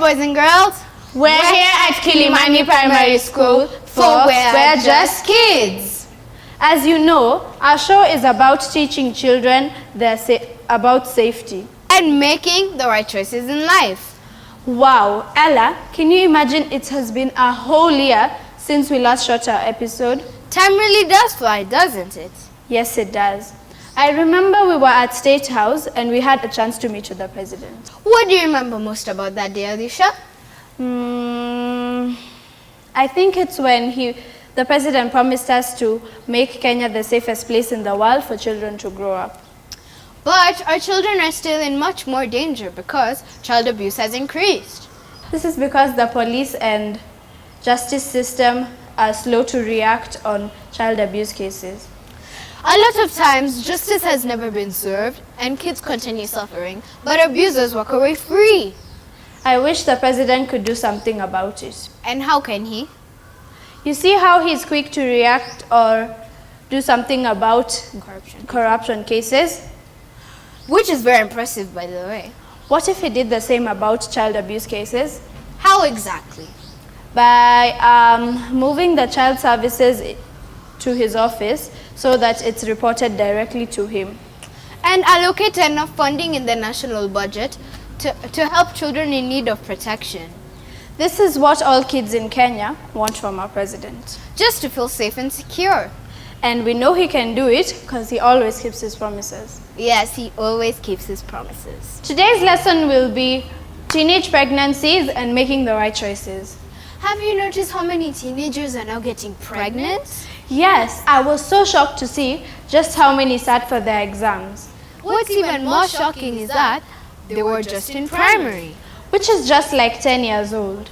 boys and girls. We're here at Kilimani Primary School for We're Just Kids. As you know, our show is about teaching children about safety and making the right choices in life. Wow, Ella, can you imagine it has been a whole year since we last shot our episode? Time really does fly, doesn't it? Yes, it does. I remember we were at State House and we had a chance to meet with the president. What do you remember most about that day, Alicia? I think it's when the president promised us to make Kenya the safest place in the world for children to grow up. But our children are still in much more danger because child abuse has increased. This is because the police and justice system are slow to react on child abuse cases. A lot of times, justice has never been served and kids continue suffering, but abusers walk away free. I wish the president could do something about it. And how can he? You see how he's quick to react or do something about corruption cases? Which is very impressive, by the way. What if he did the same about child abuse cases? How exactly? By moving the child services to his office so that it's reported directly to him. And allocate enough funding in the national budget to help children in need of protection. This is what all kids in Kenya want from our president. Just to feel safe and secure. And we know he can do it because he always keeps his promises. Yes, he always keeps his promises. Today's lesson will be teenage pregnancies and making the right choices. Have you noticed how many teenagers are now getting pregnant? Yes, I was so shocked to see just how many sat for their exams. What's even more shocking is that they were just in primary. Which is just like 10 years old.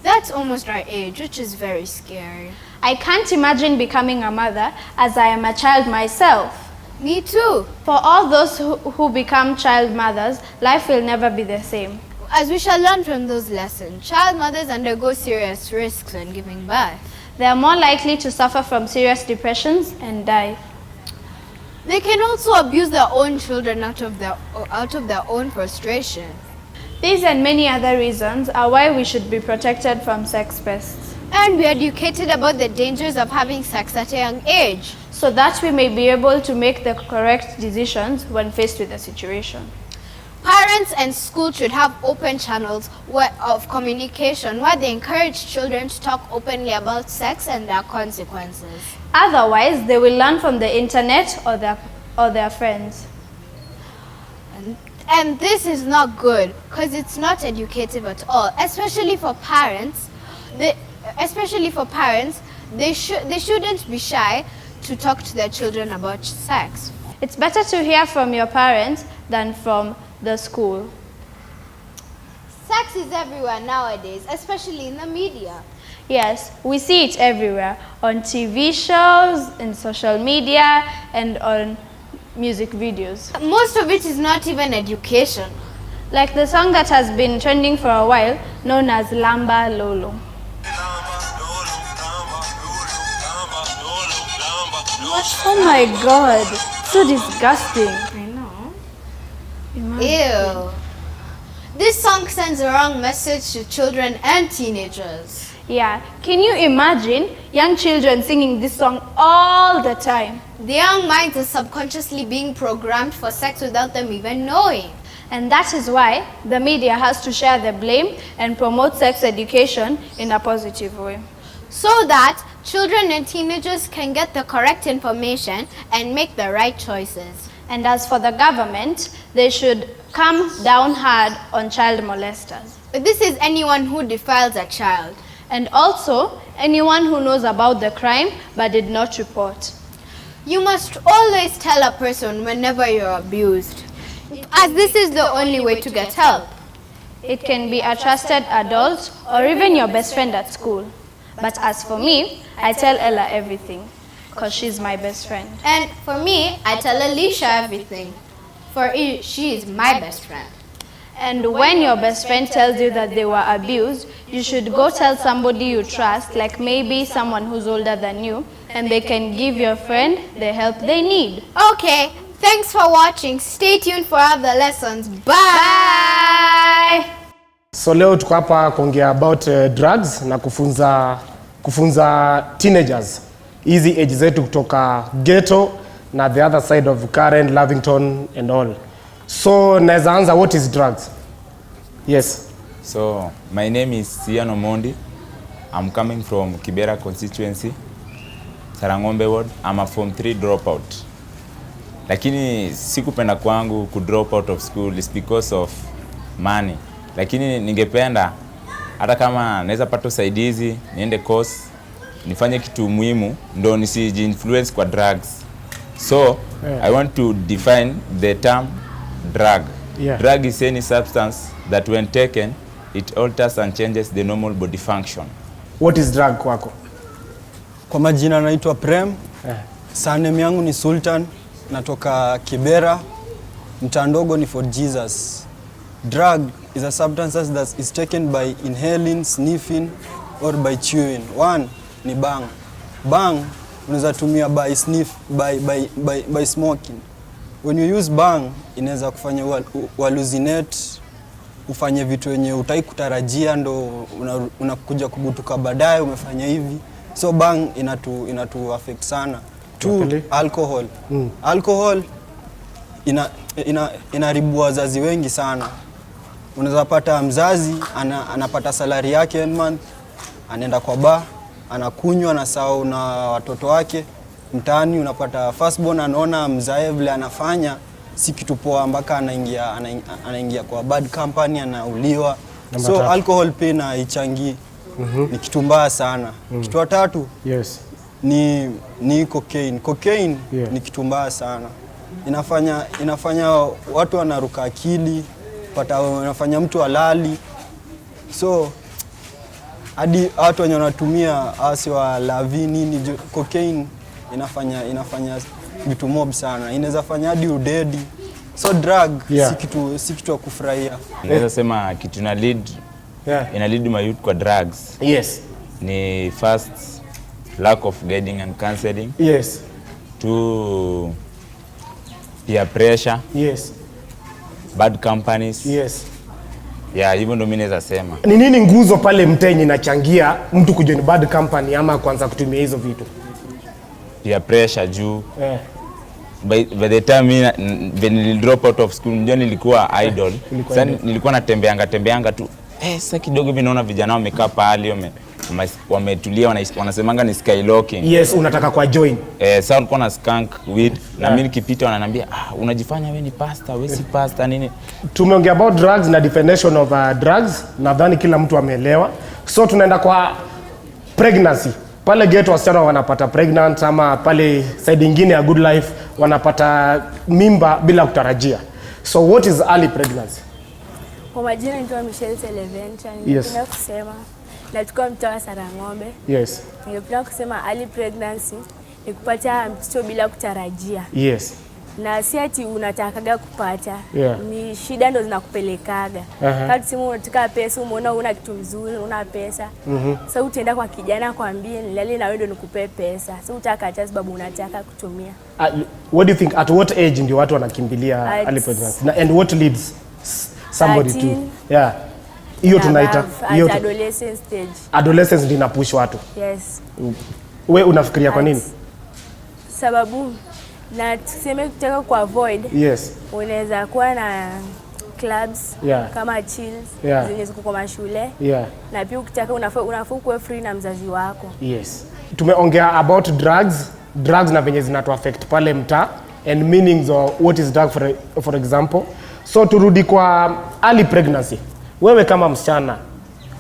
That's almost our age, which is very scary. I can't imagine becoming a mother as I am a child myself. Me too. For all those who become child mothers, life will never be the same. As we shall learn from those lessons, child mothers undergo serious risks when giving birth. They are more likely to suffer from serious depressions and die. They can also abuse their own children out of their own frustration. These and many other reasons are why we should be protected from sex pests. And be educated about the dangers of having sex at a young age. So that we may be able to make the correct decisions when faced with a situation. Parents and schools should have open channels of communication where they encourage children to talk openly about sex and their consequences. Otherwise, they will learn from the internet or their friends. And this is not good because it's not educative at all, especially for parents. They shouldn't be shy to talk to their children about sex. It's better to hear from your parents than from the school. Sex is everywhere nowadays, especially in the media. Yes, we see it everywhere, on TV shows, in social media, and on music videos. Most of it is not even education. Like the song that has been trending for a while, known as Lamba Lolo. Oh my god, so disgusting. I know. Imagine. Ew. This song sends a wrong message to children and teenagers. Yeah, can you imagine young children singing this song all the time? The young minds are subconsciously being programmed for sex without them even knowing. And that is why the media has to share the blame and promote sex education in a positive way. So that children and teenagers can get the correct information and make the right choices. And as for the government, they should come down hard on child molesters. This is anyone who defiles a child. And also, anyone who knows about the crime but did not report. You must always tell a person whenever you're abused, as this is the only way to get help. It can be a trusted adult or even your best friend at school. But as for me, I tell Ella everything, because she's my best friend. And for me, I tell Alicia everything, for she is my best friend. And when your best friend tells you that they were abused, you should go tell somebody you trust, like maybe someone who's older than you, and they can give your friend the help they need. Okay, thanks for watching. Stay tuned for other lessons. Bye! Bye! So leo tuko hapa kuongea about drugs na kufunza teenagers hizi age zetu kutoka ghetto na the other side of Karen, Lavington and all. So naweza anza, what is drugs? Yes. So my name is Ian Omondi. I'm coming from Kibera constituency, Sarangombe ward. I'm a form 3 dropout. Lakini sikupenda kwangu ku drop out of school is because of money. Lakini ningependa hata kama naweza pata usaidizi niende course nifanye kitu muhimu ndo nisiji-influence kwa drugs. So I want to define the term drug. Drug is any substance that when taken it alters and changes the normal body function. What is drug kwako? Kwa majina naitwa Prem. Surname yangu ni Sultan, natoka Kibera. Mtandogo ni for Jesus. Drug is a substance that is taken by inhaling, sniffing or by chewing. One ni bang. Bang unaweza tumia by sniff, by smoking. When you use bang inaweza kufanya hallucinate, ufanye vitu wenye utai kutarajia ndo unakuja kugutuka baadaye umefanya hivi. So bang inatu affect sana. Two, alcohol. Alcohol inaribu wazazi wengi sana. Unaweza pata mzazi anapata salary yake end month, anaenda kwa bar, anakunywa na sao na watoto wake. Mtaani unapata firstborn anaona mzae vile anafanya si kitu poa, mpaka anaingia kwa bad company, anauliwa. So alcohol pia haichangi. Ni kitu mbaya sana. Kitu ya tatu ni cocaine. Cocaine ni kitu mbaya sana. Inafanya watu wanaruka akili, inafanya mtu halali. So hadi watu wenye wanatumia asi wa lavini cocaine inafanya vitu mob sana. Inaweza fanya hadi udedi. So drug si kitu ya kufurahia. Naweza sema kitu ina lead my youth kwa drugs. Yes. Ni first, lack of guiding and counseling. Yes. Two, peer pressure. Yes. Bad companies. Yes. Yeah, hivyo ndo mimi naweza sema. Ni nini nguzo pale mtenyi inachangia mtu kujoin bad company ama kuanza kutumia hizo vitu? Peer pressure juu. By the time when I drop out of school, ndio nilikuwa idol. Sasa nilikuwa natembeanga tu. Sasa kidogo hivi naona vijana wamekaa pale wametulia wanasemanga ni skylocking. Yes, unataka kwa join. Sasa ulikuwa na skunk weed na mimi nikipita wananiambia unajifanya wewe ni pastor, wewe si pastor nini. Tumeongea about drugs na definition of drugs, nadhani kila mtu ameelewa. So tunaenda kwa pregnancy. Pale ghetto wasichana wanapata pregnant, ama pale side nyingine ya good life wanapata mimba bila kutarajia. So what is early pregnancy? Kwa majina naitwa Michelle Televenture. Ningependa kusema nachukua mtaa wa Sarangombe. Yes. Ningependa kusema early pregnancy ni kupata mtoto bila kutarajia. Yes. Na si ati unatakaga kupata. Ni shida ndo zinakupelekaga. Kati simu unataka pesa, umeona una kitu mzuri, una pesa. Sasa utaenda kwa kijana kwambie nilale na wewe ndo nikupe pesa. Sasa utakataa sababu unataka kutumia. What do you think, at what age ndio watu wanakimbilia early pregnancy? And what leads somebody 13, to hiyo tunaita adolescence stage. Adolescence ndio inapush watu. Yes. Wewe unafikiria kwa nini? Sababu na tuseme kutaka ku avoid. Yes. Unaweza kuwa na clubs kama chills zenye ziko kwa mashule. Na pia ukitaka unafaa kuwa free na mzazi wako. Yes. Tumeongea about drugs na venye zinatu affect pale mtaa and meanings of what is drug for example. So turudi kwa early pregnancy. Wewe kama msichana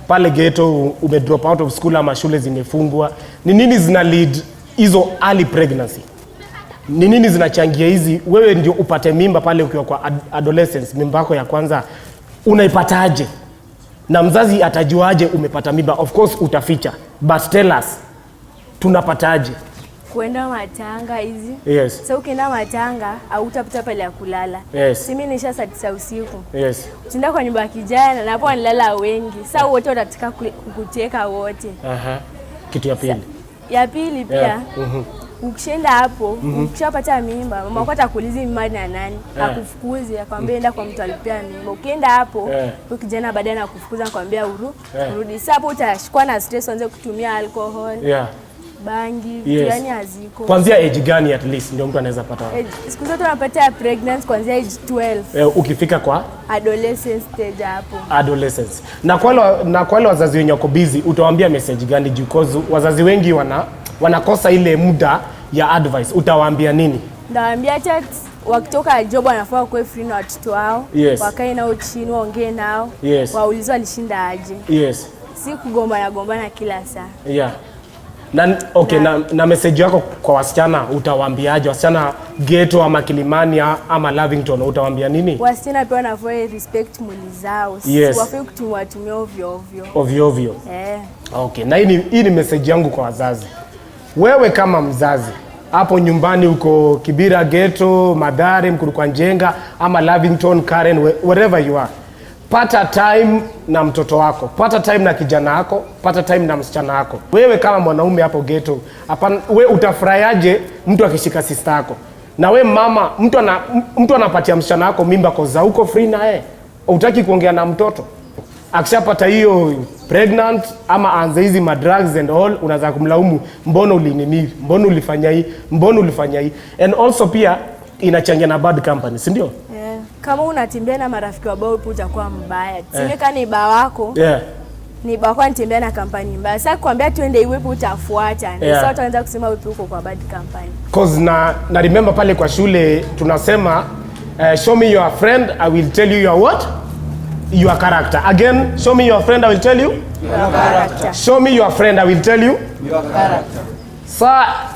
pale ghetto ume drop out of school ama shule zimefungwa, ni nini zina lead hizo early pregnancy? Ni nini zinachangia hizi wewe ndio upate mimba pale ukiwa kwa adolescence? Mimba yako ya kwanza unaipataje? Na mzazi atajuaje umepata mimba? Of course utaficha, but tell us, tunapataje? Kuenda matanga hizi. Yes. Sasa ukienda matanga au utapata pale ya kulala. Yes. Mimi nisha saa 9 usiku. Yes. Tunda kwa nyumba ya kijana na hapo wanalala wengi. Sasa wote watataka kukuteka wote. Kitu ya pili. Ya pili pia. Ukishaenda hapo, ukishapata mimba, mama yako atakuuliza mimba ni nani, akufukuze, akwambia enda kwa mtu alipea mimba. Ukienda hapo, kijana baadaye anakufukuza akwambia urudi. Sasa hapo utashikwa na stress, uanze kutumia alcohol. Bangi, yani haziko. Kuanzia age gani at least ndio mtu anaweza pata? Siku zote unapata pregnancy kuanzia age 12. Ukifika kwa adolescence stage hapo. Adolescence. Na kwa wale wazazi wenye wako busy, utawaambia message gani? Because wazazi wengi wanakosa ile muda ya advice. Utawaambia nini? Ndawaambia hata wakitoka job wanafaa kuwe free na watoto wao. Wakae nao chini, waongee nao. Waulizwe alishinda aje. Si kugombana kila saa. Na message yako kwa wasichana utawaambiaje? Wasichana ghetto ama Kilimani ama Lavington utawaambia nini? Wasichana pia wanafaa respect mwili zao. Wafai kutumia ovyo. Na hii ni message yangu kwa wazazi. Wewe kama mzazi hapo nyumbani uko Kibira ghetto, Mathare, Mkurukwa Njenga ama Lavington, Karen, wherever you are. Pata time na mtoto wako, pata time na kijana wako, pata time na msichana wako. Wewe kama mwanaume hapo ghetto, wewe utafurahiaje mtu akishika sister yako? Na we mama, mtu anapatia msichana wako mimba koza uko free na yeye. Hutaki kuongea na mtoto. Akishapata hiyo pregnant ama anze hizi drugs and all, unaanza kumlaumu, mbona ulinini, mbona ulifanya hii, mbona ulifanya hii. And also pia inachangia na bad company, si ndio? Kama unatembea na marafiki wabao utakuwa mbaya. Tuseme ni baba wako. Ni baba wako anatembea na kampani mbaya. Sasa kuambia tuende iwepo utafuata. Sasa utaanza kusema wewe uko kwa bad company. Cause na remember pale kwa shule tunasema show me your friend, I will tell you your what? Your character. Again, show me your friend, I will tell you your character. Show me your friend, I will tell you your character.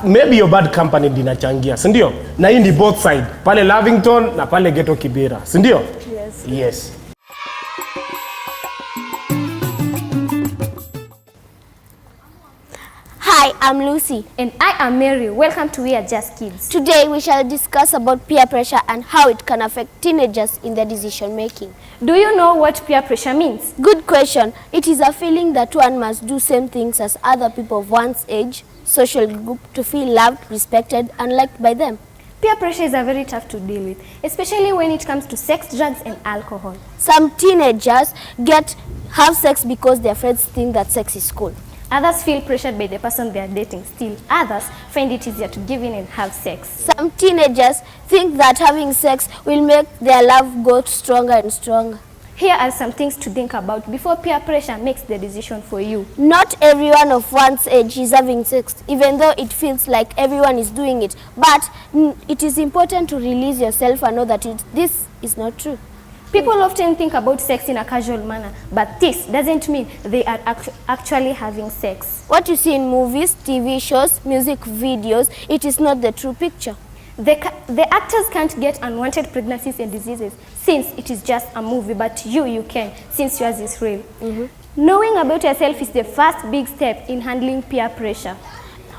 Maybe your bad company dinachangia, si ndio? Na hii ni both side, pale Lavington na pale ghetto Kibera, si ndio? Yes. Hi, I'm Lucy. And I am Mary. Welcome to We Are Just Kids. Today we shall discuss about peer pressure and how it can affect teenagers in their decision making. Do you know what peer pressure means? Good question. It is a feeling that one must do same things as other people of one's age, social group to feel loved, respected and liked by them. Peer pressure is very tough to deal with, especially when it comes to sex, drugs and alcohol. Some teenagers have sex because their friends think that sex is cool. Others feel pressured by the person they are dating. Still, others find it easier to give in and have sex. Some teenagers think that having sex will make their love go stronger and stronger. Here are some things to think about before peer pressure makes the decision for you. Not everyone of one's age is having sex, even though it feels like everyone is doing it. But it is important to release yourself and know that this is not true. People often think about sex in a casual manner, but this doesn't mean they are actually having sex. What you see in movies, TV shows, music videos, it is not the true picture. The actors can't get unwanted pregnancies and diseases since it is just a movie, but you can, since yours is real. Knowing about yourself is the first big step in handling peer pressure.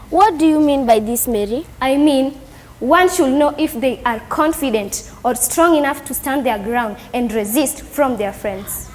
What do you mean by this, Mary? I mean, one should know if they are confident or strong enough to stand their ground and resist from their friends.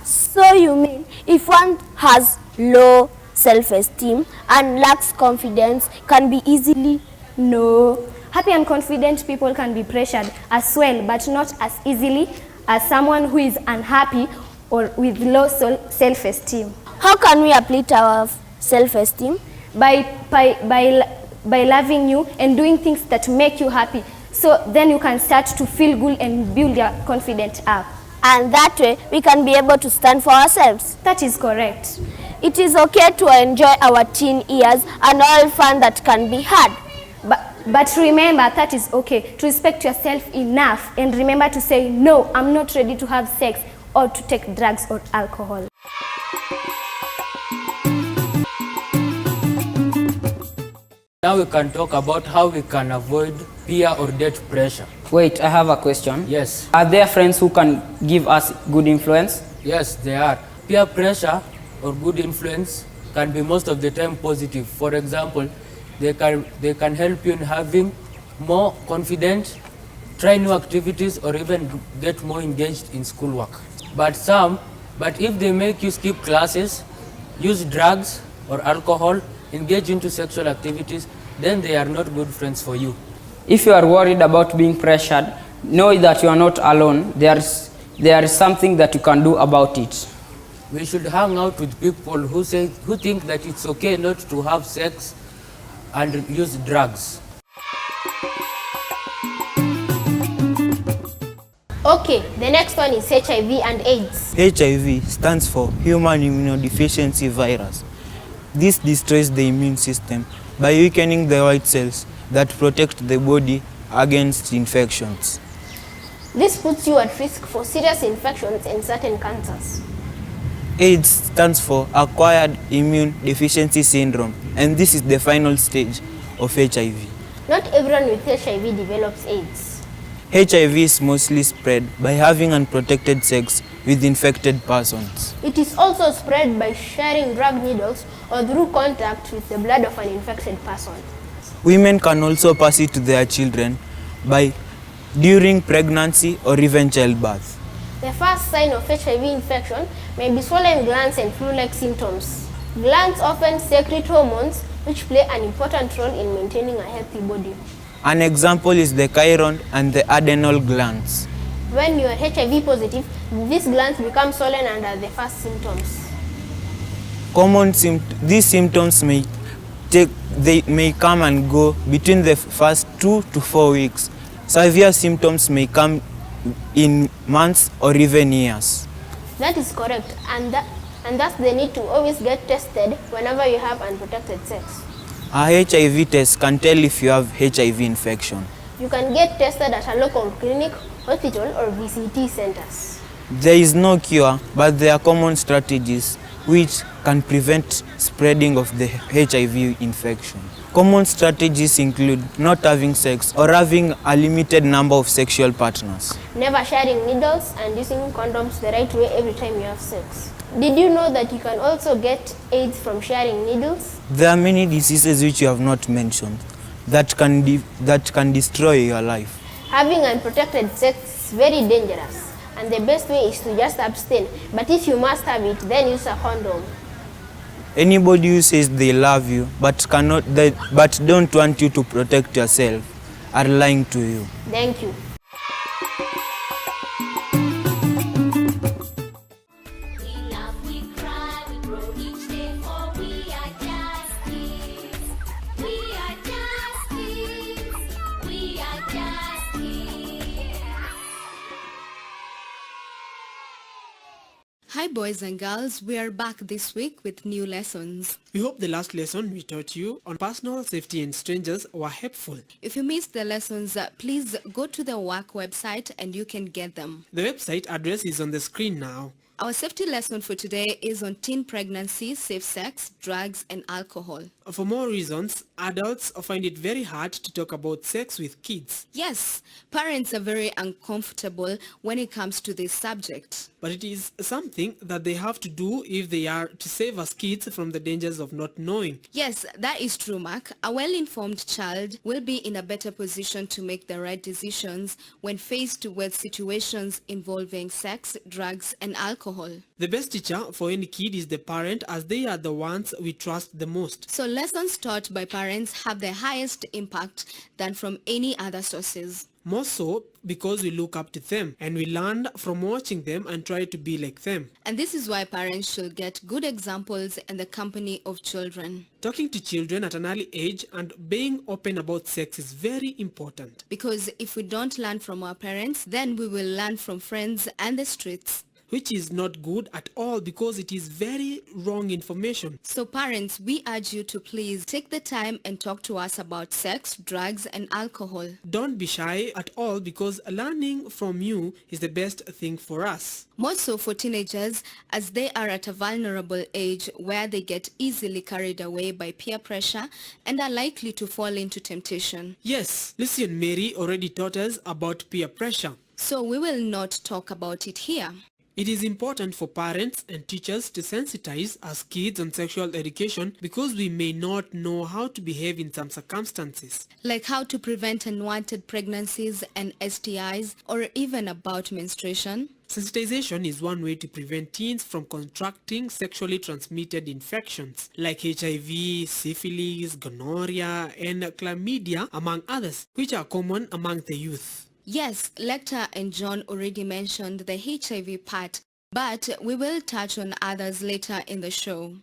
So you mean if one has low self-esteem and lacks confidence, can be easily? No. Happy and confident people can be pressured as well, but not as easily as someone who is unhappy or with low self-esteem. How can we uplift our self-esteem? By loving you and doing things that make you happy. So then you can start to feel good and build your confidence up. And that way we can be able to stand for ourselves. That is correct. It is okay to enjoy our teen years and all fun that can be had. But remember, that is okay to respect yourself enough and remember to say, no, I'm not ready to have sex or to take drugs or alcohol. Now we can talk about how we can avoid peer or date pressure. Wait, I have a question. Yes. Are there friends who can give us good influence? Yes, there are. Peer pressure or good influence can be most of the time positive. For example, they can help you in having more confidence, try new activities, or even get more engaged in schoolwork. But if they make you skip classes, use drugs or alcohol, engage into sexual activities, then they are not good friends for you. If you are worried about being pressured, know that you are not alone. There is something that you can do about it. We should hang out with people who think that it's okay not to have sex and use drugs. Okay, the next one is HIV and AIDS. HIV stands for Human Immunodeficiency Virus. This destroys the immune system by weakening the white cells that protect the body against infections. This puts you at risk for serious infections and certain cancers. AIDS stands for Acquired Immune Deficiency Syndrome, and this is the final stage of HIV. Not everyone with HIV develops AIDS. HIV is mostly spread by having unprotected sex with infected persons. It is also spread by sharing drug needles or through contact with the blood of an infected person. Women can also pass it to their children during pregnancy or even childbirth. The first sign of HIV infection may be swollen glands and flu-like symptoms. Glands often secrete hormones which play an important role in maintaining a healthy body. An example is the chiron and the adrenal glands. When you are HIV positive, these glands become swollen and are the first symptoms. These symptoms may come and go between the first 2 to 4 weeks. Severe symptoms may come in months or even years. That is correct, and thus they need to always get tested whenever you have unprotected sex. A HIV test can tell if you have HIV infection. You can get tested at a local clinic, hospital, or VCT centers. There is no cure, but there are common strategies which can prevent spreading of the HIV infection. Common strategies include not having sex or having a limited number of sexual partners. Never sharing needles and using condoms the right way every time you have sex. Did you know that you can also get AIDS from sharing needles? There are many diseases which you have not mentioned that can destroy your life. Having unprotected sex is very dangerous, and the best way is to just abstain. But if you must have it, then use a condom. Anybody who says they love you but don't want you to protect yourself are lying to you. Thank you. Hi boys and girls, we are back this week with new lessons. We hope the last lesson we taught you on personal safety and strangers were helpful. If you missed the lessons, please go to the WAC website and you can get them. The website address is on the screen now. Our safety lesson for today is on teen pregnancy, safe sex, drugs and alcohol. For more reasons, adults find it very hard to talk about sex with kids. Yes, parents are very uncomfortable when it comes to this subject. But it is something that they have to do if they are to save us kids from the dangers of not knowing. Yes, that is true, Mark. A well-informed child will be in a better position to make the right decisions when faced with situations involving sex, drugs and alcohol. The best teacher for any kid is the parent, as they are the ones we trust the most. So lessons taught by parents have the highest impact than from any other sources. More so because we look up to them and we learn from watching them and try to be like them. And this is why parents should get good examples in the company of children. Talking to children at an early age and being open about sex is very important. Because if we don't learn from our parents, then we will learn from friends and the streets. Which is not good at all because it is very wrong information. So parents, we urge you to please take the time and talk to us about sex, drugs and alcohol. Don't be shy at all because learning from you is the best thing for us. More so for teenagers, as they are at a vulnerable age where they get easily carried away by peer pressure and are likely to fall into temptation. Yes, Lucy and Mary already taught us about peer pressure. So we will not talk about it here. It is important for parents and teachers to sensitize us kids on sexual education because we may not know how to behave in some circumstances. Like how to prevent unwanted pregnancies and STIs, or even about menstruation. Sensitization is one way to prevent teens from contracting sexually transmitted infections like HIV, syphilis, gonorrhea, and chlamydia, among others, which are common among the youth. Yes, Lecter and John already mentioned the HIV part, but we will touch on others later in the show.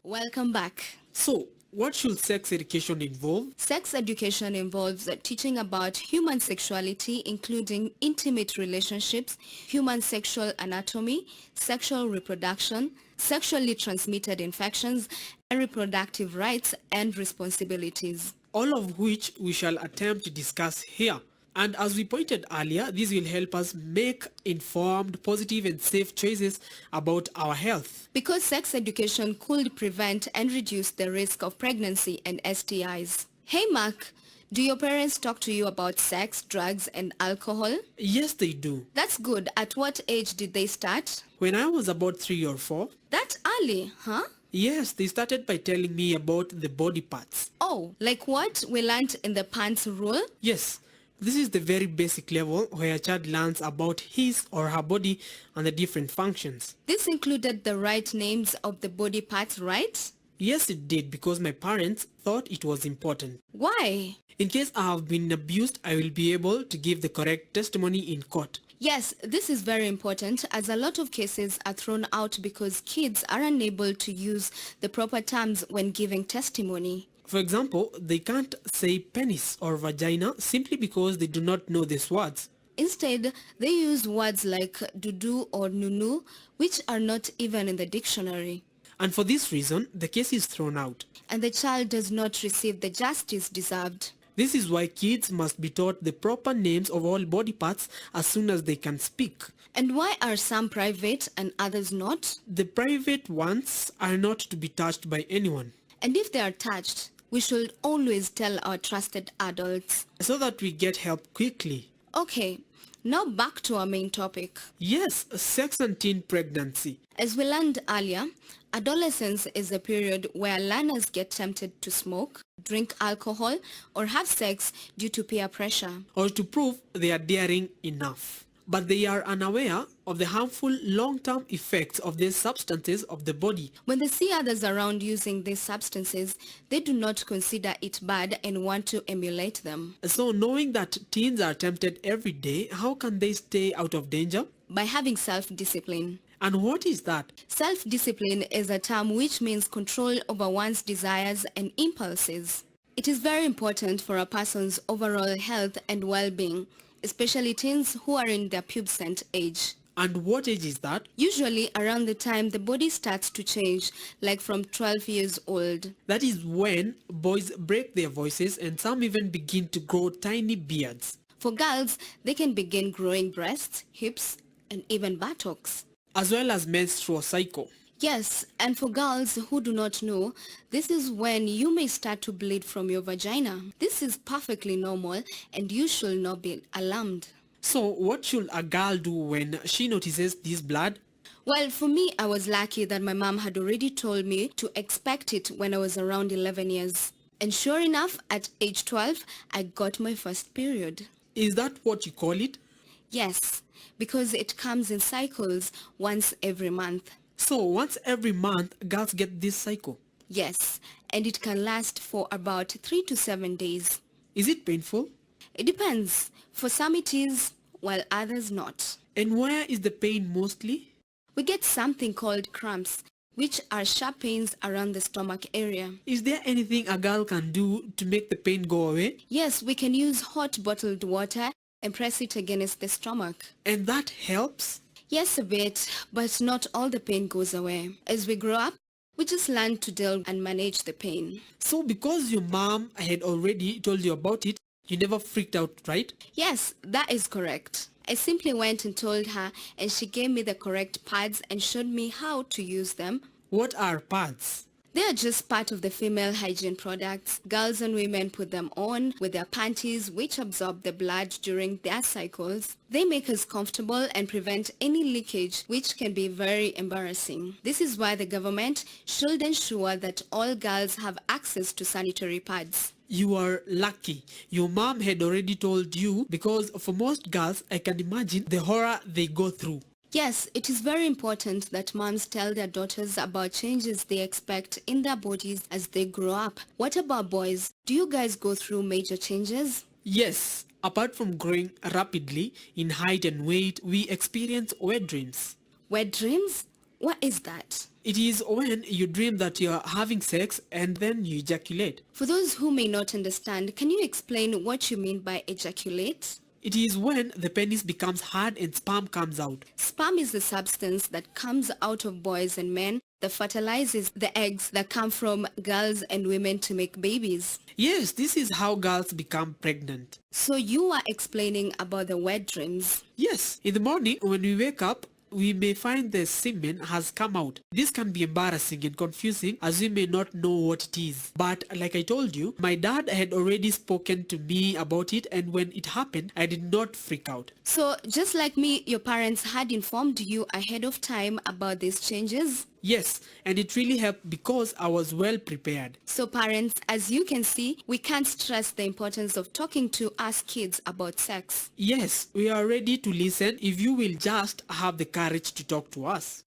Welcome back. So, what should sex education involve? Sex education involves teaching about human sexuality, including intimate relationships, human sexual anatomy, sexual reproduction, sexually transmitted infections, and reproductive rights and responsibilities. All of which we shall attempt to discuss here. And as we pointed earlier, this will help us make informed, positive and safe choices about our health. Because sex education could prevent and reduce the risk of pregnancy and STIs. Hey Mark, do your parents talk to you about sex, drugs and alcohol? Yes, they do. That's good. At what age did they start? When I was about 3 or 4. That's early, huh? Yes, they started by telling me about the body parts. Oh, like what we learned in the pants rule? Yes. This is the very basic level where a child learns about his or her body and the different functions. This included the right names of the body parts, right? Yes, it did, because my parents thought it was important. Why? In case I have been abused, I will be able to give the correct testimony in court. Yes, this is very important, as a lot of cases are thrown out because kids are unable to use the proper terms when giving testimony. For example, they can't say penis or vagina simply because they do not know these words. Instead, they use words like dudu or nunu, which are not even in the dictionary. And for this reason, the case is thrown out. And the child does not receive the justice deserved. This is why kids must be taught the proper names of all body parts as soon as they can speak. And why are some private and others not? The private ones are not to be touched by anyone. And if they are touched, we should always tell our trusted adults, so that we get help quickly. Okay, now back to our main topic. Yes, sex and teen pregnancy. As we learned earlier, adolescence is a period where learners get tempted to smoke, drink alcohol, or have sex due to peer pressure. Or to prove they are daring enough. But they are unaware of the harmful long-term effects of these substances of the body. When they see others around using these substances, they do not consider it bad and want to emulate them. So knowing that teens are tempted every day, how can they stay out of danger? By having self-discipline. And what is that? Self-discipline is a term which means control over one's desires and impulses. It is very important for a person's overall health and well-being, especially teens who are in their pubescent age. And what age is that? Usually around the time the body starts to change, like from 12 years old. That is when boys break their voices and some even begin to grow tiny beards. For girls, they can begin growing breasts, hips, and even buttocks. As well as menstrual cycle. Yes, and for girls who do not know, this is when you may start to bleed from your vagina. This is perfectly normal and you should not be alarmed. So what should a girl do when she notices this blood? Well, for me, I was lucky that my mom had already told me to expect it when I was around 11 years. And sure enough, at age 12, I got my first period. Is that what you call it? Yes, because it comes in cycles once every month. So once every month, girls get this cycle? Yes, and it can last for about 3 to 7 days. Is it painful? It depends. For some it is, while others not. And where is the pain mostly? We get something called cramps, which are sharp pains around the stomach area. Is there anything a girl can do to make the pain go away? Yes, we can use hot bottled water and press it against the stomach. And that helps? Yes, a bit, but not all the pain goes away. As we grow up, we just learn to deal and manage the pain. So because your mom had already told you about it, you never freaked out, right? Yes, that is correct. I simply went and told her and she gave me the correct pads and showed me how to use them. What are pads? They are just part of the female hygiene products. Girls and women put them on with their panties, which absorb the blood during their cycles. They make us comfortable and prevent any leakage, which can be very embarrassing. This is why the government should ensure that all girls have access to sanitary pads. You are lucky. Your mom had already told you, because for most girls, I can imagine the horror they go through. Yes, it is very important that moms tell their daughters about changes they expect in their bodies as they grow up. What about boys? Do you guys go through major changes? Yes, apart from growing rapidly in height and weight, we experience wet dreams. Wet dreams? What is that? It is when you dream that you are having sex and then you ejaculate. For those who may not understand, can you explain what you mean by ejaculate? It is when the penis becomes hard and sperm comes out. Sperm is the substance that comes out of boys and men that fertilizes the eggs that come from girls and women to make babies. Yes, this is how girls become pregnant. So you are explaining about the wet dreams. Yes, in the morning when we wake up, we may find the semen has come out. This can be embarrassing and confusing as we may not know what it is. But like I told you, my dad had already spoken to me about it, and when it happened, I did not freak out. So just like me, your parents had informed you ahead of time about these changes? Yes, and it really helped because I was well prepared. So parents, as you can see, we can't stress the importance of talking to us kids about sex. Yes, we are ready to listen if you will just have the courage to talk to us.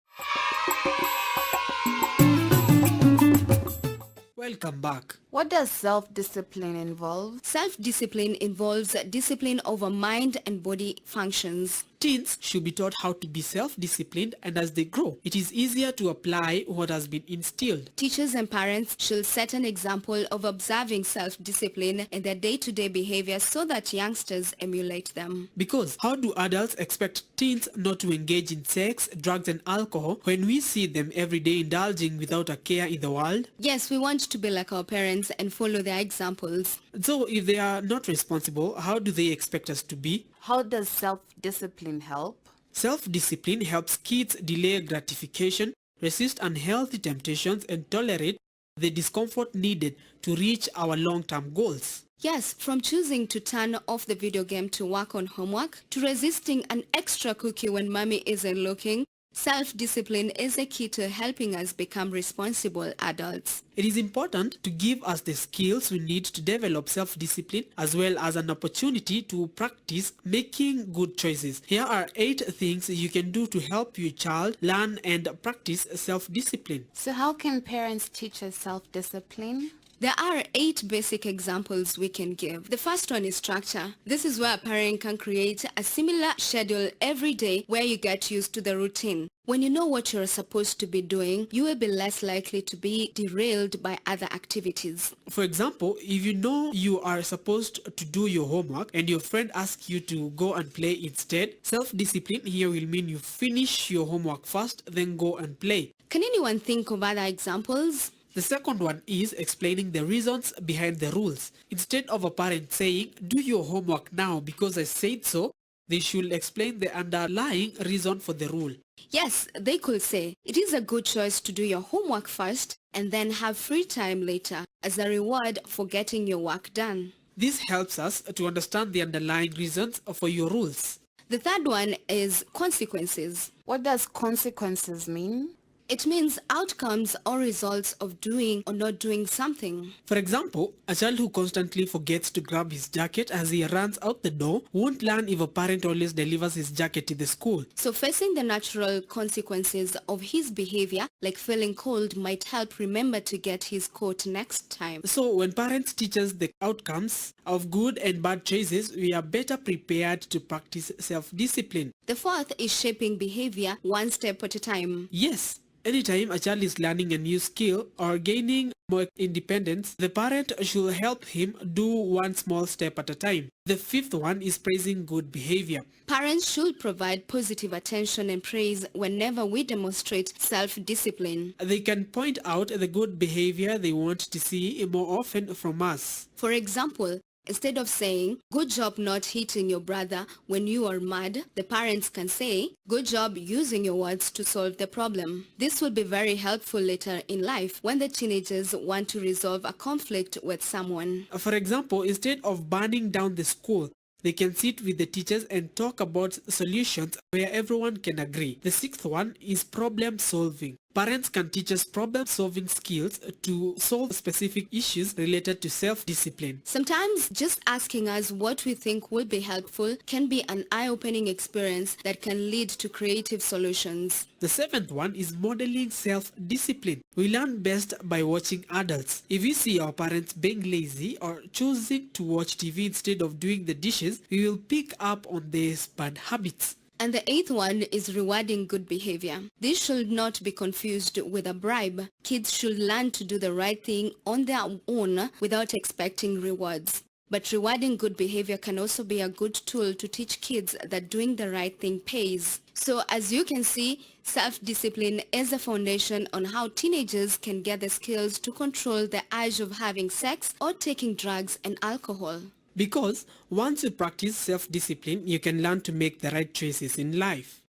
Welcome back. What does self-discipline involve? Self-discipline involves discipline over mind and body functions. Teens should be taught how to be self-disciplined, and as they grow, it is easier to apply what has been instilled. Teachers and parents should set an example of observing self-discipline in their day-to-day behavior so that youngsters emulate them. Because how do adults expect teens not to engage in sex, drugs and alcohol when we see them every day indulging without a care in the world? Yes, we want to be like our parents and follow their examples. So if they are not responsible, how do they expect us to be? How does self-discipline help? Self-discipline helps kids delay gratification, resist unhealthy temptations, and tolerate the discomfort needed to reach our long-term goals. Yes, from choosing to turn off the video game to work on homework, to resisting an extra cookie when mommy isn't looking, self-discipline is a key to helping us become responsible adults. It is important to give us the skills we need to develop self-discipline, as well as an opportunity to practice making good choices. Here are 8 things you can do to help your child learn and practice self-discipline. So how can parents teach us self-discipline? There are 8 basic examples we can give. The first one is structure. This is where a parent can create a similar schedule every day where you get used to the routine. When you know what you're supposed to be doing, you will be less likely to be derailed by other activities. For example, if you know you are supposed to do your homework and your friend asks you to go and play instead, self-discipline here will mean you finish your homework first, then go and play. Can anyone think of other examples? The second one is explaining the reasons behind the rules. Instead of a parent saying, "Do your homework now because I said so," they should explain the underlying reason for the rule. Yes, they could say, it is a good choice to do your homework first and then have free time later as a reward for getting your work done. This helps us to understand the underlying reasons for your rules. The third one is consequences. What does consequences mean? It means outcomes or results of doing or not doing something. For example, a child who constantly forgets to grab his jacket as he runs out the door won't learn if a parent always delivers his jacket to the school. So facing the natural consequences of his behavior, like feeling cold, might help remember to get his coat next time. So when parents teach us the outcomes of good and bad choices, we are better prepared to practice self-discipline. The fourth is shaping behavior one step at a time. Yes. Anytime a child is learning a new skill or gaining more independence, the parent should help him do one small step at a time. The fifth one is praising good behavior. Parents should provide positive attention and praise whenever we demonstrate self-discipline. They can point out the good behavior they want to see more often from us. For example, Instead of saying, good job not hitting your brother when you are mad, the parents can say, good job using your words to solve the problem. This will be very helpful later in life when the teenagers want to resolve a conflict with someone. For example, instead of burning down the school, they can sit with the teachers and talk about solutions where everyone can agree. The sixth one is problem solving. Parents can teach us problem-solving skills to solve specific issues related to self-discipline. Sometimes just asking us what we think will be helpful can be an eye-opening experience that can lead to creative solutions. The seventh one is modeling self-discipline. We learn best by watching adults. If we see our parents being lazy or choosing to watch TV instead of doing the dishes, we will pick up on these bad habits. And the eighth one is rewarding good behavior. This should not be confused with a bribe. Kids should learn to do the right thing on their own without expecting rewards. But rewarding good behavior can also be a good tool to teach kids that doing the right thing pays. So as you can see, self-discipline is the foundation on how teenagers can get the skills to control the urge of having sex or taking drugs and alcohol. Because once you practice self-discipline, you can learn to make the right choices in life.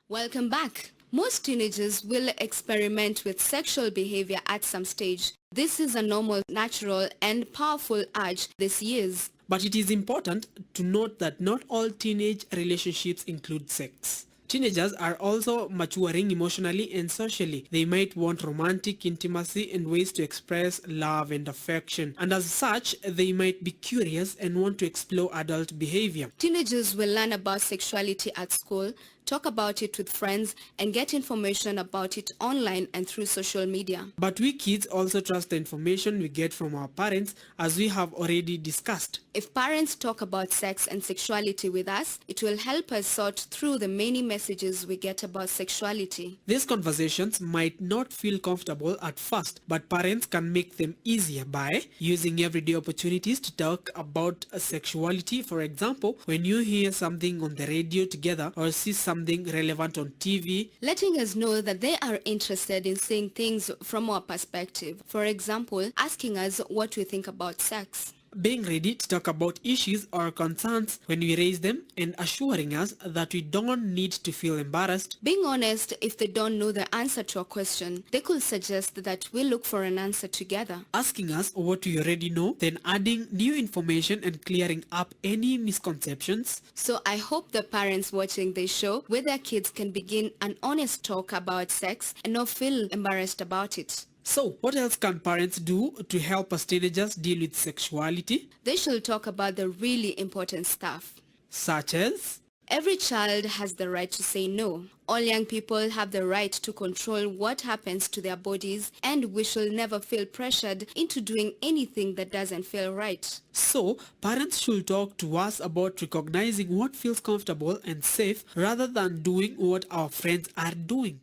Welcome back. Most teenagers will experiment with sexual behavior at some stage. This is a normal, natural, and powerful urge these years. But it is important to note that not all teenage relationships include sex. Teenagers are also maturing emotionally and socially. They might want romantic intimacy and ways to express love and affection. And as such, they might be curious and want to explore adult behavior. Teenagers will learn about sexuality at school, talk about it with friends, and get information about it online and through social media. But we kids also trust the information we get from our parents, as we have already discussed. If parents talk about sex and sexuality with us, it will help us sort through the many messages we get about sexuality. These conversations might not feel comfortable at first, but parents can make them easier by using everyday opportunities to talk about sexuality. For example, when you hear something on the radio together or see something relevant on TV, letting us know that they are interested in seeing things from our perspective. For example, asking us what we think about sex. Being ready to talk about issues or concerns when we raise them, and assuring us that we don't need to feel embarrassed. Being honest, if they don't know the answer to a question, they could suggest that we look for an answer together. Asking us what we already know, then adding new information and clearing up any misconceptions. So I hope the parents watching this show with their kids can begin an honest talk about sex and not feel embarrassed about it. So, what else can parents do to help us teenagers deal with sexuality? They should talk about the really important stuff. Such as? Every child has the right to say no. All young people have the right to control what happens to their bodies, and we should never feel pressured into doing anything that doesn't feel right. So, parents should talk to us about recognizing what feels comfortable and safe rather than doing what our friends are doing.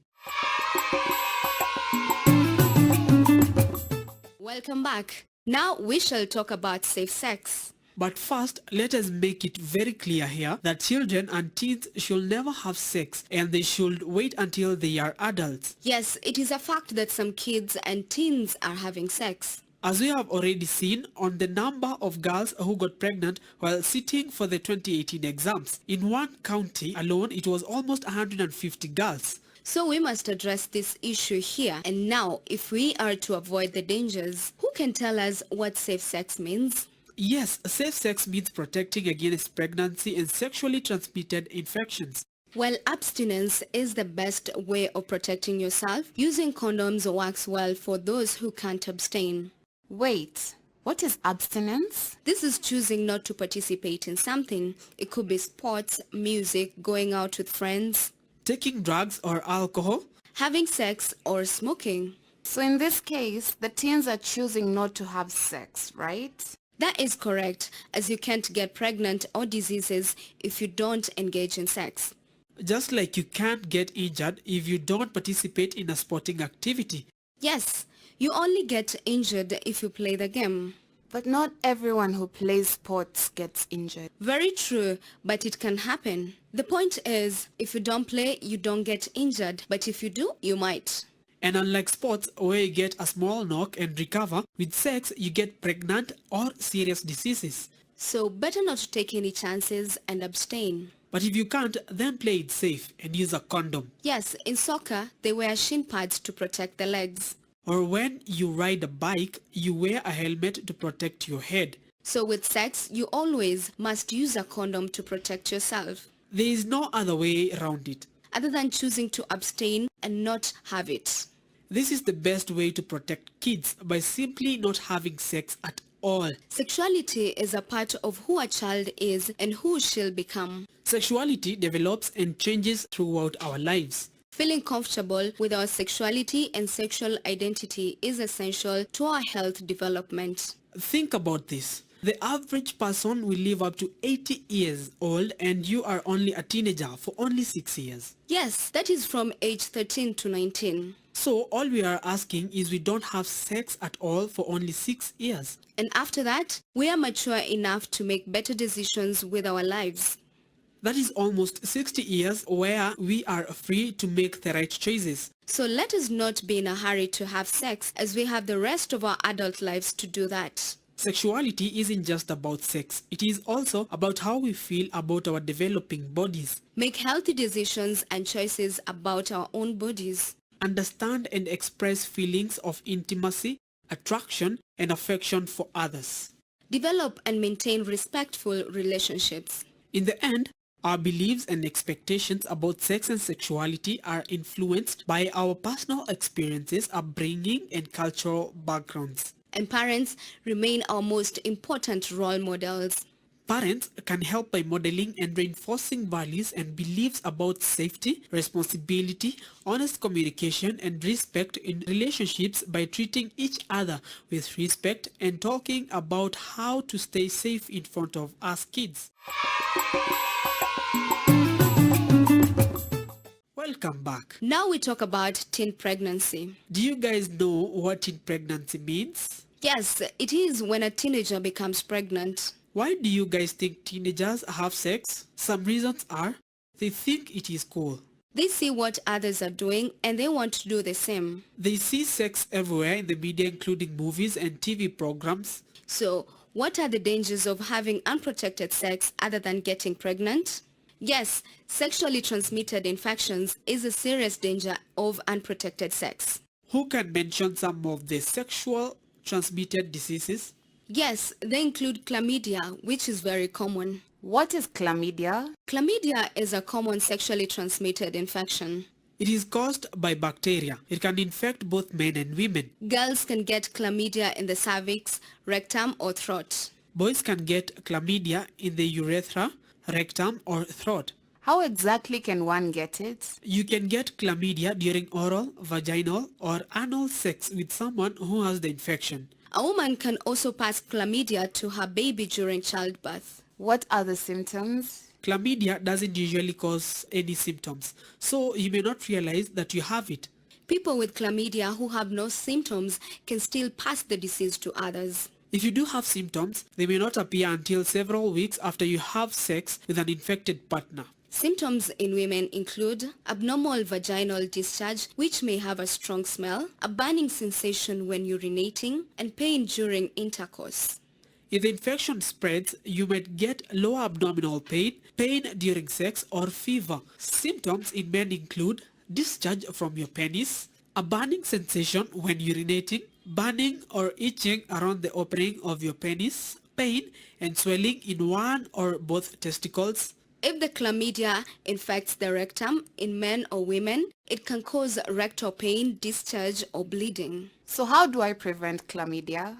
Welcome back. Now we shall talk about safe sex. But first, let us make it very clear here that children and teens should never have sex, and they should wait until they are adults. Yes, it is a fact that some kids and teens are having sex. As we have already seen on the number of girls who got pregnant while sitting for the 2018 exams. In one county alone, it was almost 150 girls. So we must address this issue here and now if we are to avoid the dangers. Who can tell us what safe sex means? Yes, safe sex means protecting against pregnancy and sexually transmitted infections. Well, abstinence is the best way of protecting yourself. Using condoms works well for those who can't abstain. Wait, what is abstinence? This is choosing not to participate in something. It could be sports, music, going out with friends, taking drugs or alcohol, having sex or smoking. So in this case, the teens are choosing not to have sex, right? That is correct, as you can't get pregnant or diseases if you don't engage in sex. Just like you can't get injured if you don't participate in a sporting activity. Yes, you only get injured if you play the game. But not everyone who plays sports gets injured. Very true, but it can happen. The point is, if you don't play, you don't get injured, but if you do, you might. And unlike sports where you get a small knock and recover, with sex you get pregnant or serious diseases. So better not to take any chances and abstain. But if you can't, then play it safe and use a condom. Yes, in soccer, they wear shin pads to protect the legs. Or when you ride a bike, you wear a helmet to protect your head. So with sex, you always must use a condom to protect yourself. There is no other way around it, other than choosing to abstain and not have it. This is the best way to protect kids by simply not having sex at all. Sexuality is a part of who a child is and who she'll become. Sexuality develops and changes throughout our lives. Feeling comfortable with our sexuality and sexual identity is essential to our health development. Think about this. The average person will live up to 80 years old and you are only a teenager for only 6 years. Yes, that is from age 13 to 19. So all we are asking is we don't have sex at all for only 6 years. And after that, we are mature enough to make better decisions with our lives. That is almost 60 years where we are free to make the right choices. So let us not be in a hurry to have sex, as we have the rest of our adult lives to do that. Sexuality isn't just about sex. It is also about how we feel about our developing bodies. Make healthy decisions and choices about our own bodies. Understand and express feelings of intimacy, attraction, and affection for others. Develop and maintain respectful relationships. In the end, our beliefs and expectations about sex and sexuality are influenced by our personal experiences, upbringing, and cultural backgrounds. And parents remain our most important role models. Parents can help by modeling and reinforcing values and beliefs about safety, responsibility, honest communication, and respect in relationships by treating each other with respect and talking about how to stay safe in front of us kids. Welcome back. Now we talk about teen pregnancy. Do you guys know what teen pregnancy means? Yes, it is when a teenager becomes pregnant. Why do you guys think teenagers have sex? Some reasons are they think it is cool. They see what others are doing and they want to do the same. They see sex everywhere in the media, including movies and TV programs. So, what are the dangers of having unprotected sex other than getting pregnant? Yes, sexually transmitted infections is a serious danger of unprotected sex. Who can mention some of the sexual transmitted diseases? Yes, they include chlamydia, which is very common. What is chlamydia? Chlamydia is a common sexually transmitted infection. It is caused by bacteria. It can infect both men and women. Girls can get chlamydia in the cervix, rectum, or throat. Boys can get chlamydia in the urethra, rectum, or throat. How exactly can one get it? You can get chlamydia during oral, vaginal, or anal sex with someone who has the infection. A woman can also pass chlamydia to her baby during childbirth. What are the symptoms? Chlamydia doesn't usually cause any symptoms, so you may not realize that you have it. People with chlamydia who have no symptoms can still pass the disease to others. If you do have symptoms, they may not appear until several weeks after you have sex with an infected partner. Symptoms in women include abnormal vaginal discharge, which may have a strong smell, a burning sensation when urinating, and pain during intercourse. If the infection spreads, you might get lower abdominal pain, pain during sex, or fever. Symptoms in men include discharge from your penis, a burning sensation when urinating, burning or itching around the opening of your penis, pain and swelling in one or both testicles. If the chlamydia infects the rectum in men or women, it can cause rectal pain, discharge, or bleeding. So how do I prevent chlamydia?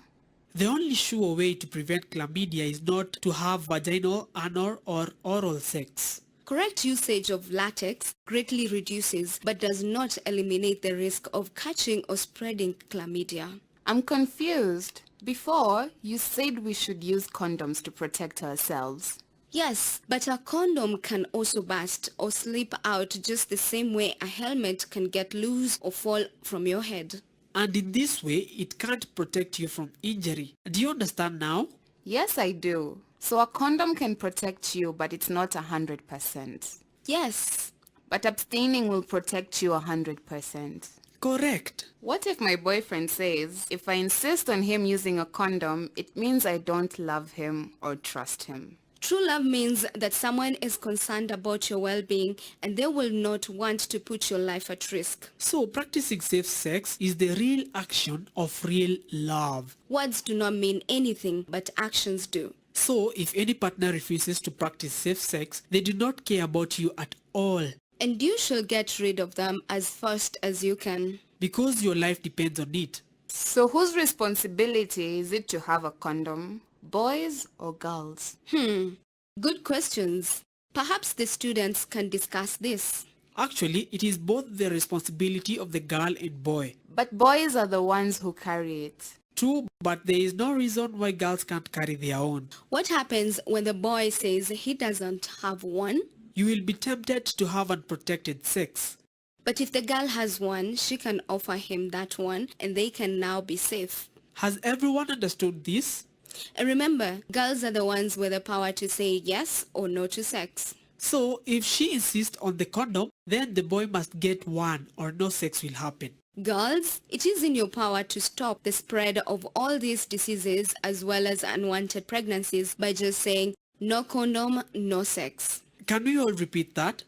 The only sure way to prevent chlamydia is not to have vaginal, anal, or oral sex. Correct usage of latex greatly reduces but does not eliminate the risk of catching or spreading chlamydia. I'm confused. Before, you said we should use condoms to protect ourselves. Yes, but a condom can also burst or slip out just the same way a helmet can get loose or fall from your head. And in this way, it can't protect you from injury. Do you understand now? Yes, I do. So a condom can protect you, but it's not 100%. Yes. But abstaining will protect you 100%. Correct. What if my boyfriend says, if I insist on him using a condom, it means I don't love him or trust him? True love means that someone is concerned about your well-being and they will not want to put your life at risk. So practicing safe sex is the real action of real love. Words do not mean anything, but actions do. So if any partner refuses to practice safe sex, they do not care about you at all. And you shall get rid of them as fast as you can. Because your life depends on it. So whose responsibility is it to have a condom? Boys or girls? Good questions. Perhaps the students can discuss this. Actually, it is both the responsibility of the girl and boy. But boys are the ones who carry it. True, but there is no reason why girls can't carry their own. What happens when the boy says he doesn't have one? You will be tempted to have unprotected sex. But if the girl has one, she can offer him that one and they can now be safe. Has everyone understood this? And remember, girls are the ones with the power to say yes or no to sex. So if she insists on the condom, then the boy must get one or no sex will happen. Girls, it is in your power to stop the spread of all these diseases as well as unwanted pregnancies by just saying no condom, no sex. Can we all repeat that?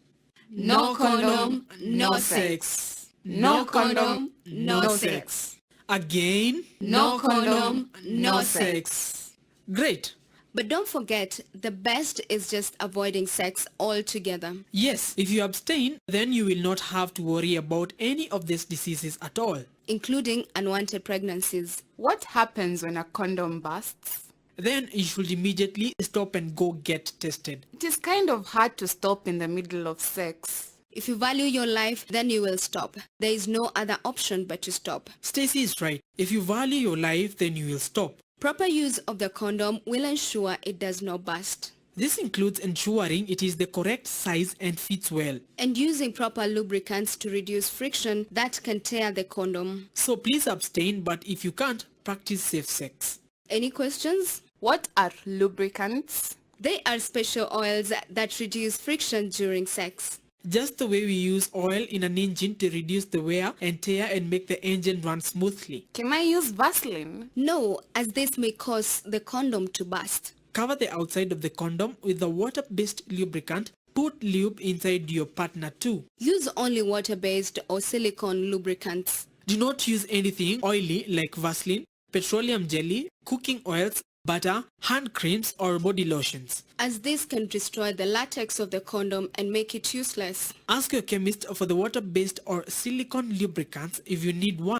No condom, no sex. No condom, no sex. Again? No condom, no sex. Great. But don't forget, the best is just avoiding sex altogether. Yes, if you abstain, then you will not have to worry about any of these diseases at all. Including unwanted pregnancies. What happens when a condom bursts? Then you should immediately stop and go get tested. It is kind of hard to stop in the middle of sex. If you value your life, then you will stop. There is no other option but to stop. Stacy is right. If you value your life, then you will stop. Proper use of the condom will ensure it does not burst. This includes ensuring it is the correct size and fits well. And using proper lubricants to reduce friction that can tear the condom. So please abstain, but if you can't, practice safe sex. Any questions? What are lubricants? They are special oils that reduce friction during sex. Just the way we use oil in an engine to reduce the wear and tear and make the engine run smoothly. Can I use Vaseline? No, as this may cause the condom to burst. Cover the outside of the condom with the water-based lubricant. Put lube inside your partner too. Use only water-based or silicone lubricants. Do not use anything oily like Vaseline, petroleum jelly, cooking oils, butter, hand creams or body lotions. As this can destroy the latex of the condom and make it useless. Ask your chemist for the water-based or silicone lubricants if you need one.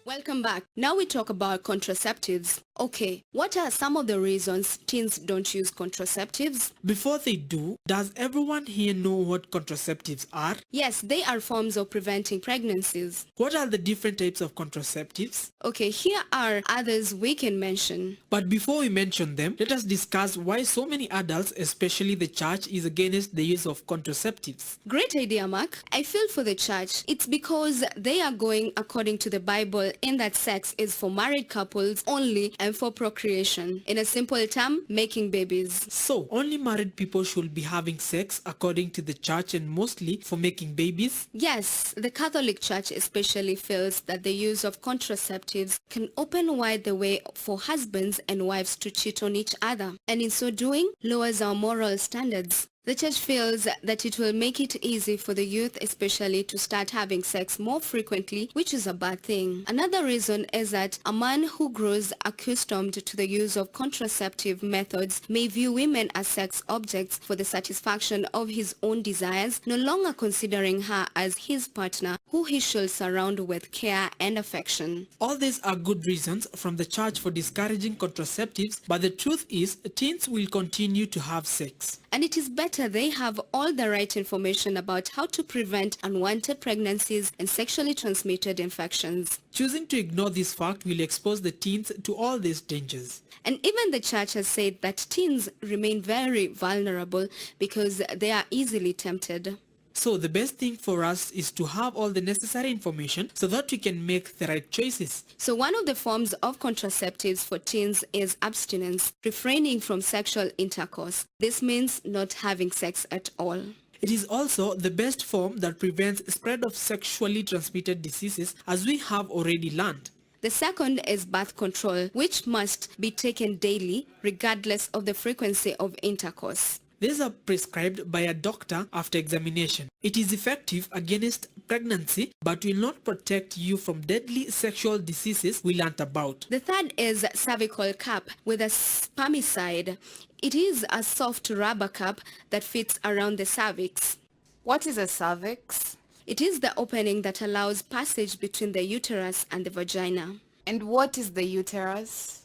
Welcome back. Now we talk about contraceptives. Okay, what are some of the reasons teens don't use contraceptives? Before they do, does everyone here know what contraceptives are? Yes, they are forms of preventing pregnancies. What are the different types of contraceptives? Okay, here are others we can mention. But before we mention them, let us discuss why so many adults, especially the church, is against the use of contraceptives. Great idea, Mark. I feel for the church. It's because they are going according to the Bible in that sex is for married couples only and for procreation. In a simple term, making babies. So, only married people should be having sex according to the church and mostly for making babies? Yes, the Catholic Church especially feels that the use of contraceptives can open wide the way for husbands and wives to cheat on each other, and in so doing, lowers our moral standards. The church feels that it will make it easy for the youth especially to start having sex more frequently, which is a bad thing. Another reason is that a man who grows accustomed to the use of contraceptive methods may view women as sex objects for the satisfaction of his own desires, no longer considering her as his partner who he should surround with care and affection. All these are good reasons from the church for discouraging contraceptives, but the truth is teens will continue to have sex. And it is better they have all the right information about how to prevent unwanted pregnancies and sexually transmitted infections. Choosing to ignore this fact will expose the teens to all these dangers. And even the church has said that teens remain very vulnerable because they are easily tempted. So the best thing for us is to have all the necessary information so that we can make the right choices. So one of the forms of contraceptives for teens is abstinence, refraining from sexual intercourse. This means not having sex at all. It is also the best form that prevents spread of sexually transmitted diseases, as we have already learned. The second is birth control, which must be taken daily regardless of the frequency of intercourse. These are prescribed by a doctor after examination. It is effective against pregnancy but will not protect you from deadly sexual diseases we learnt about. The third is cervical cap with a spermicide. It is a soft rubber cap that fits around the cervix. What is a cervix? It is the opening that allows passage between the uterus and the vagina. And what is the uterus?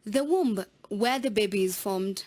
The womb, where the baby is formed.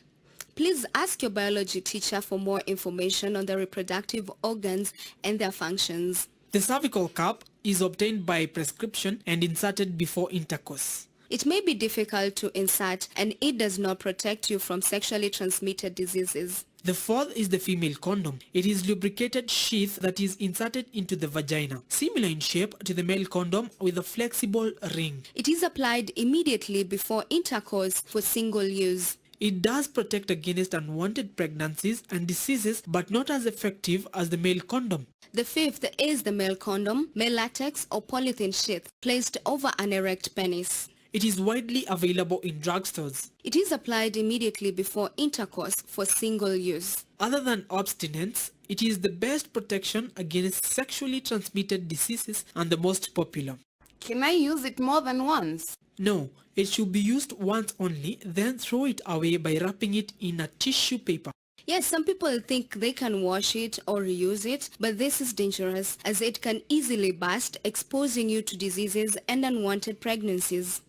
Please ask your biology teacher for more information on the reproductive organs and their functions. The cervical cap is obtained by prescription and inserted before intercourse. It may be difficult to insert and it does not protect you from sexually transmitted diseases. The fourth is the female condom. It is lubricated sheath that is inserted into the vagina, similar in shape to the male condom with a flexible ring. It is applied immediately before intercourse for single use. It does protect against unwanted pregnancies and diseases but not as effective as the male condom. The fifth is the male condom, male latex or polythene sheath placed over an erect penis. It is widely available in drugstores. It is applied immediately before intercourse for single use. Other than abstinence, it is the best protection against sexually transmitted diseases and the most popular. Can I use it more than once? No, it should be used once only, then throw it away by wrapping it in a tissue paper. Yes, some people think they can wash it or reuse it, but this is dangerous as it can easily burst, exposing you to diseases and unwanted pregnancies.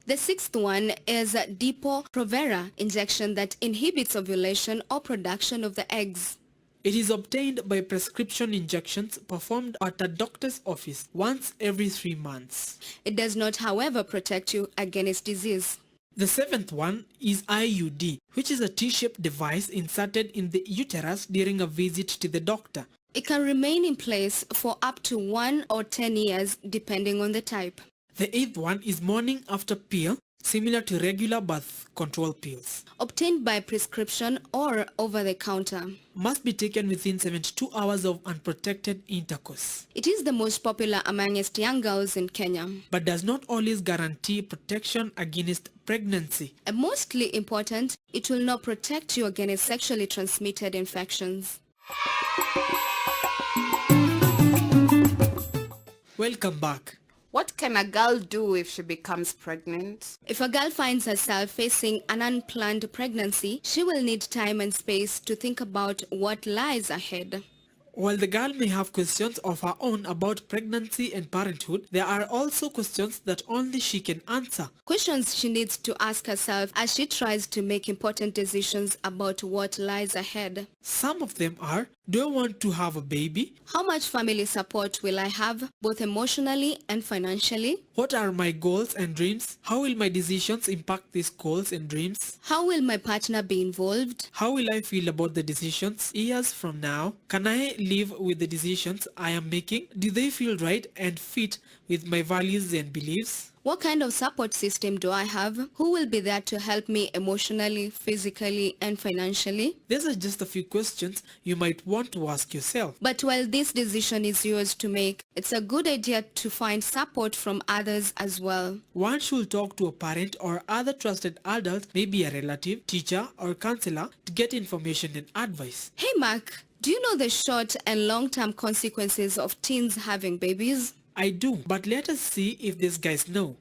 The sixth one is a Depo-Provera injection that inhibits ovulation or production of the eggs. It is obtained by prescription injections performed at a doctor's office once every 3 months. It does not, however, protect you against disease. The seventh one is IUD, which is a T-shaped device inserted in the uterus during a visit to the doctor. It can remain in place for up to 1 or 10 years depending on the type. The eighth one is morning after pill, similar to regular birth control pills. Obtained by prescription or over the counter. Must be taken within 72 hours of unprotected intercourse. It is the most popular amongst young girls in Kenya. But does not always guarantee protection against pregnancy. And mostly important, it will not protect you against sexually transmitted infections. Welcome back. What can a girl do if she becomes pregnant? If a girl finds herself facing an unplanned pregnancy, she will need time and space to think about what lies ahead. While the girl may have questions of her own about pregnancy and parenthood, there are also questions that only she can answer. Questions she needs to ask herself as she tries to make important decisions about what lies ahead. Some of them are, do I want to have a baby? How much family support will I have, both emotionally and financially? What are my goals and dreams? How will my decisions impact these goals and dreams? How will my partner be involved? How will I feel about the decisions years from now? Can I live with the decisions I am making? Do they feel right and fit with my values and beliefs? What kind of support system do I have? Who will be there to help me emotionally, physically, and financially? These are just a few questions you might want to ask yourself. But while this decision is yours to make, it's a good idea to find support from others as well. One should talk to a parent or other trusted adult, maybe a relative, teacher, or counselor, to get information and advice. Hey Mark, do you know the short and long-term consequences of teens having babies? I do, but let us see if these guys know.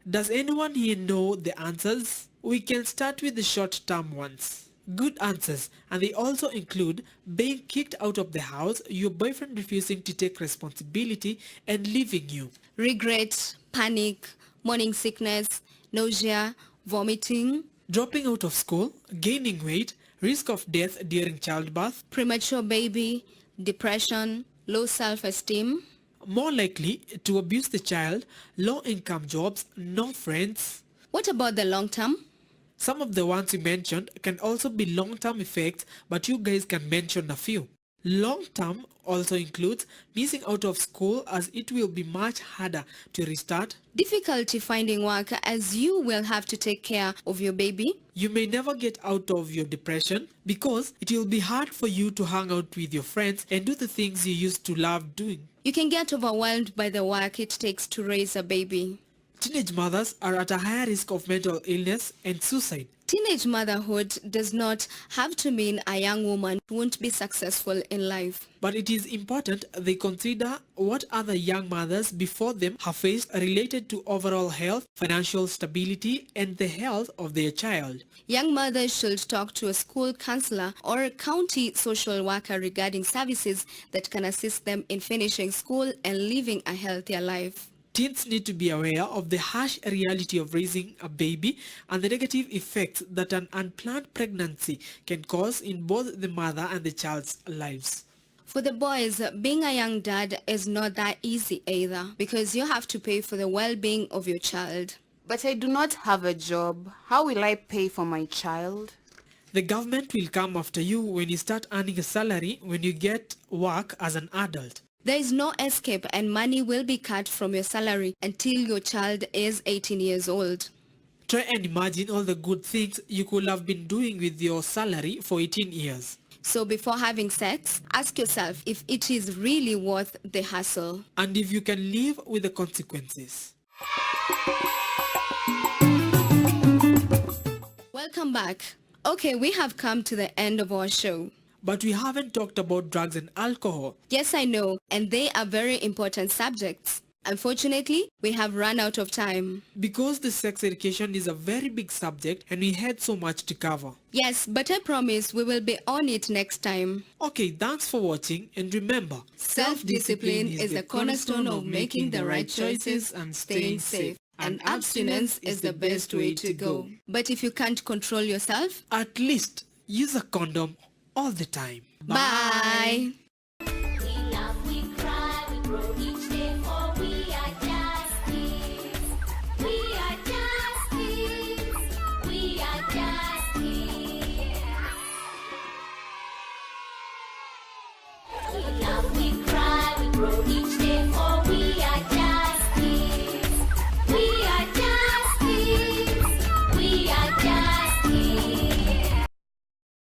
Does anyone here know the answers? We can start with the short-term ones. Good answers, and they also include being kicked out of the house, your boyfriend refusing to take responsibility and leaving you. Regret, panic, morning sickness, nausea, vomiting. Dropping out of school, gaining weight, risk of death during childbirth. Premature baby, depression, low self-esteem. More likely to abuse the child, low-income jobs, no friends. What about the long term? Some of the ones you mentioned can also be long-term effects, but you guys can mention a few. Long term also includes missing out of school as it will be much harder to restart. Difficulty finding work as you will have to take care of your baby. You may never get out of your depression because it will be hard for you to hang out with your friends and do the things you used to love doing. You can get overwhelmed by the work it takes to raise a baby. Teenage mothers are at a higher risk of mental illness and suicide. Teenage motherhood does not have to mean a young woman won't be successful in life. But it is important they consider what other young mothers before them have faced related to overall health, financial stability, and the health of their child. Young mothers should talk to a school counselor or a county social worker regarding services that can assist them in finishing school and living a healthier life. Teens need to be aware of the harsh reality of raising a baby and the negative effects that an unplanned pregnancy can cause in both the mother and the child's lives. For the boys, being a young dad is not that easy either because you have to pay for the well-being of your child. But I do not have a job. How will I pay for my child? The government will come after you when you start earning a salary when you get work as an adult. There is no escape and money will be cut from your salary until your child is 18 years old. Try and imagine all the good things you could have been doing with your salary for 18 years. So before having sex, ask yourself if it is really worth the hassle. And if you can live with the consequences. Welcome back. Okay, we have come to the end of our show. But we haven't talked about drugs and alcohol. Yes, I know, and they are very important subjects. Unfortunately, we have run out of time. Because the sex education is a very big subject and we had so much to cover. Yes, but I promise we will be on it next time. Okay, thanks for watching, and remember, self-discipline is the cornerstone of making the right choices and staying safe. And abstinence is the best way to go. But if you can't control yourself, at least use a condom all the time. Bye. We love, we cry, we grow each day.